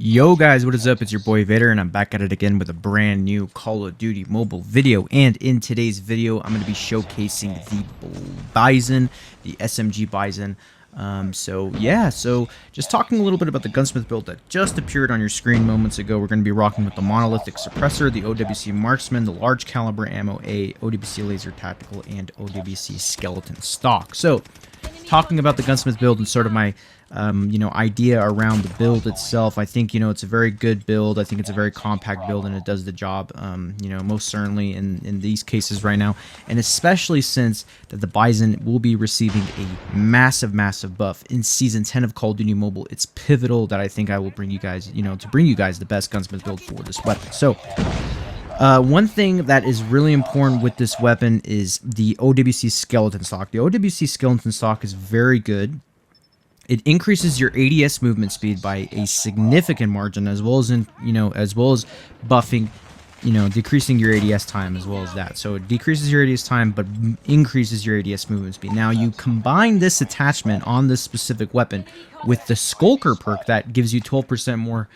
Yo guys, what is up? It's your boy Vader and I'm back at it again with a brand new Call of Duty mobile video. And in today's video, I'm going to be showcasing the Bizon, the SMG Bizon. So just talking a little bit about the Gunsmith build that just appeared on your screen moments ago. We're going to be rocking with the monolithic suppressor, the OWC marksman, the large caliber ammo A, OWC laser tactical, and OWC skeleton stock. So talking about the Gunsmith build and sort of my idea around the build itself, I think, it's a very good build. I think it's a very compact build and it does the job, most certainly in these cases right now. And especially since that the Bizon will be receiving a massive buff in Season 10 of Call of Duty Mobile. It's pivotal that I think I will bring you guys, to bring you guys the best Gunsmith build for this weapon. So one thing that is really important with this weapon is the OWC skeleton stock. The OWC skeleton stock is very good. It increases your ADS movement speed by a significant margin, as well as buffing, decreasing your ADS time as well as that. So it decreases your ADS time, but increases your ADS movement speed. Now you combine this attachment on this specific weapon with the Skulker perk that gives you 12% more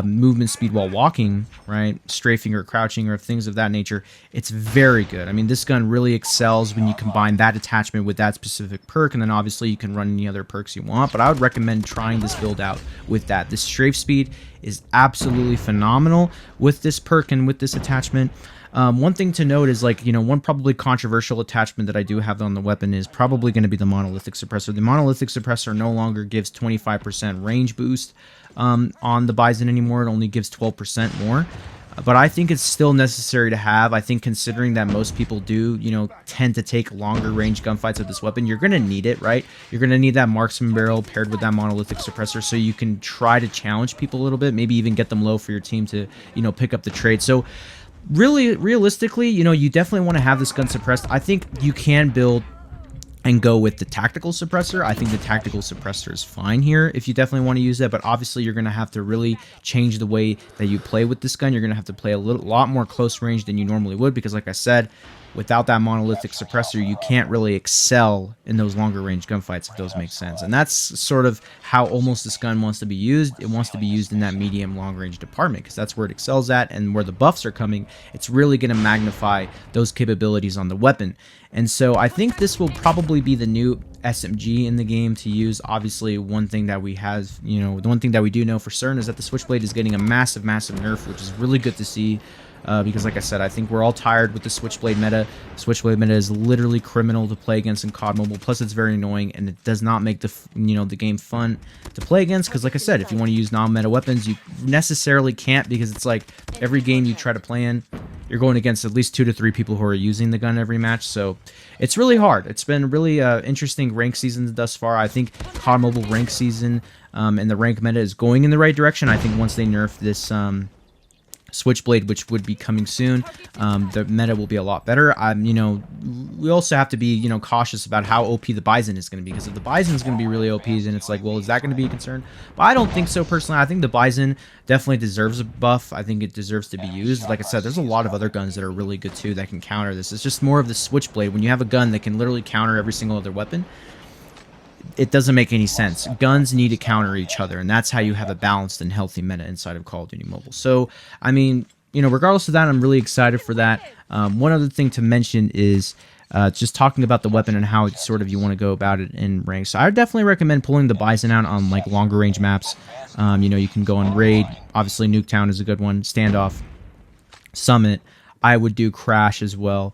movement speed while walking, right, strafing or crouching or things of that nature. It's very good. I mean, this gun really excels when you combine that attachment with that specific perk, and then obviously you can run any other perks you want, but I would recommend trying this build out with that. This strafe speed is absolutely phenomenal with this perk and with this attachment. One thing to note is, one probably controversial attachment that I do have on the weapon is probably going to be the monolithic suppressor. The monolithic suppressor no longer gives 25% range boost on the Bizon anymore. It only gives 12% more. But I think it's still necessary to have. I think considering that most people do, tend to take longer range gunfights with this weapon, you're going to need it, right? You're going to need that marksman barrel paired with that monolithic suppressor so you can try to challenge people a little bit, maybe even get them low for your team to, pick up the trade. So really, realistically, you definitely want to have this gun suppressed. I think you can build and go with the tactical suppressor. I think the tactical suppressor is fine here if you definitely want to use that, but obviously you're going to have to really change the way that you play with this gun. You're going to have to play a lot more close range than you normally would, because like I said, without that monolithic suppressor, you can't really excel in those longer range gunfights, if those make sense. And that's sort of how almost this gun wants to be used. It wants to be used in that medium long range department, because that's where it excels at, and where the buffs are coming, it's really going to magnify those capabilities on the weapon. And so I think this will probably be the new SMG in the game to use. Obviously, one thing that we have, the one thing that we do know for certain is that the Switchblade is getting a massive nerf, which is really good to see. Because like I said, I think we're all tired with the Switchblade meta. Switchblade meta is literally criminal to play against in COD Mobile. Plus, it's very annoying, and it does not make the game fun to play against. Because like I said, if you want to use non-meta weapons, you necessarily can't, because it's like every game you try to play in, you're going against at least 2 to 3 people who are using the gun every match. So it's really hard. It's been really interesting rank seasons thus far. I think COD Mobile rank season and the rank meta is going in the right direction. I think once they nerf this Switchblade, which would be coming soon, the meta will be a lot better. We also have to be cautious about how OP the Bizon is going to be, because if the Bizon is going to be really OP, then it's like, well, is that going to be a concern? But I don't think so personally. I think the Bizon definitely deserves a buff. I think it deserves to be used. Like I said, there's a lot of other guns that are really good too that can counter this. It's just more of the Switchblade. When you have a gun that can literally counter every single other weapon, it doesn't make any sense. Guns need to counter each other, and that's how you have a balanced and healthy meta inside of Call of Duty Mobile. So, I mean, regardless of that, I'm really excited for that. One other thing to mention is just talking about the weapon and how it's you want to go about it in ranks. So I would definitely recommend pulling the Bizon out on longer range maps. You can go on Raid. Obviously, Nuketown is a good one. Standoff, Summit. I would do Crash as well.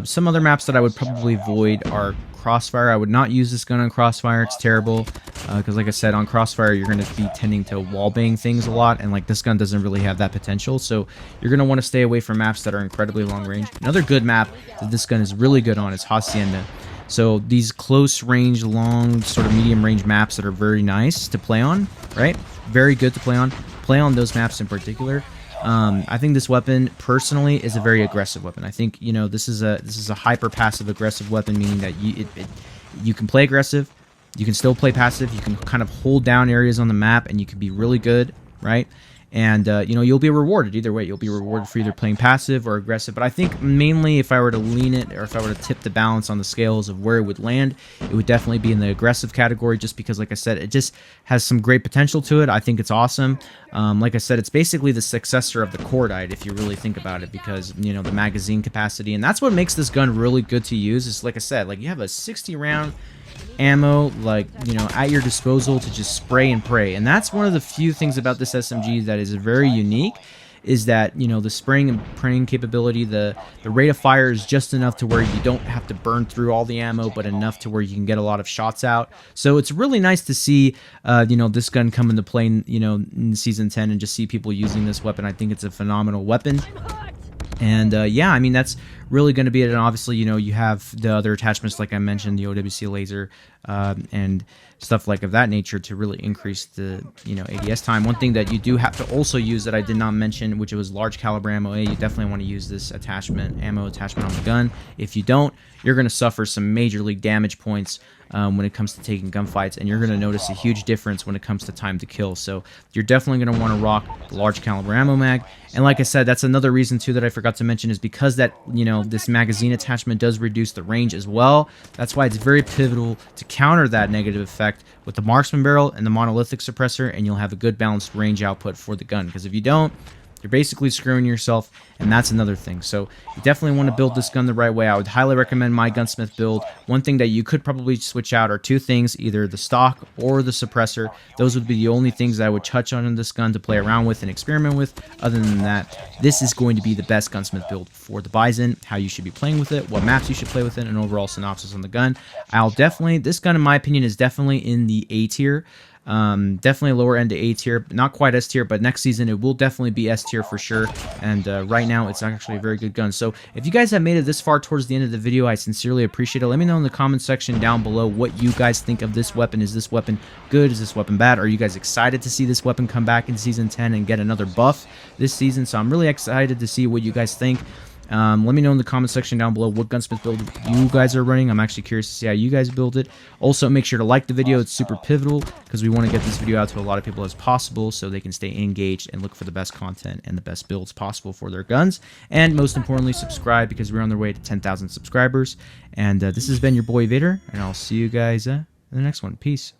Some other maps that I would probably avoid are Crossfire. I would not use this gun on Crossfire. It's terrible, because like I said, on Crossfire you're going to be tending to wallbang things a lot, and this gun doesn't really have that potential. So you're going to want to stay away from maps that are incredibly long range. Another good map that this gun is really good on is Hacienda. So these close range, long, sort of medium range maps that are very nice to play on, right? Very good to play on. Play on those maps in particular. I think this weapon personally is a very aggressive weapon. I think this is a hyper passive aggressive weapon, meaning that you can play aggressive, you can still play passive, you can kind of hold down areas on the map, and you can be really good, right? and you know, you'll be rewarded either way. You'll be rewarded for either playing passive or aggressive. But I think mainly, if I were to lean it, or if I were to tip the balance on the scales of where it would land, it would definitely be in the aggressive category, just because, like I said, it just has some great potential to it. I think it's awesome. Like I said, it's basically the successor of the cordite, if you really think about it, because, you know, the magazine capacity, and that's what makes this gun really good to use. Is, like I said, like, you have a 60 round ammo, like, you know, at your disposal to just spray and pray. And that's one of the few things about this SMG that is very unique, is that, you know, the spraying and praying capability, the rate of fire is just enough to where you don't have to burn through all the ammo, but enough to where you can get a lot of shots out. So it's really nice to see, you know, this gun come into play, you know, in Season 10, and just see people using this weapon. I think it's a phenomenal weapon. And yeah, I mean, that's really going to be it. And obviously, you know, you have the other attachments, like I mentioned, the OWC laser and stuff like of that nature, to really increase the, you know, ADS time. One thing that you do have to also use that I did not mention, which was large caliber ammo. You definitely want to use this ammo attachment on the gun. If you don't, you're going to suffer some major league damage points when it comes to taking gunfights, and you're going to notice a huge difference when it comes to time to kill. So you're definitely going to want to rock the large caliber ammo mag. And like I said, that's another reason too that I forgot to mention, is because that, you know, this magazine attachment does reduce the range as well. That's why it's very pivotal to counter that negative effect with the marksman barrel and the monolithic suppressor, and you'll have a good balanced range output for the gun. Because if you don't, you're basically screwing yourself, and that's another thing. So you definitely want to build this gun the right way. I would highly recommend my Gunsmith build. One thing that you could probably switch out are two things, either the stock or the suppressor. Those would be the only things that I would touch on in this gun to play around with and experiment with. Other than that, this is going to be the best Gunsmith build for the Bizon, how you should be playing with it, what maps you should play with it, and overall synopsis on the gun. This gun, in my opinion, is definitely in the A tier. Definitely lower end to A tier, not quite S tier, but next season it will definitely be S tier for sure. And right now it's actually a very good gun. So if you guys have made it this far towards the end of the video, I sincerely appreciate it. Let me know in the comment section down below what you guys think of this weapon. Is this weapon good? Is this weapon bad? Are you guys excited to see this weapon come back in Season 10 and get another buff this season? So I'm really excited to see what you guys think. Let me know in the comment section down below what Gunsmith build you guys are running. I'm actually curious to see how you guys build it. Also, make sure to like the video. It's super pivotal because we want to get this video out to a lot of people as possible so they can stay engaged and look for the best content and the best builds possible for their guns. And most importantly, subscribe, because we're on the way to 10,000 subscribers. And this has been your boy Vader, and I'll see you guys in the next one. Peace.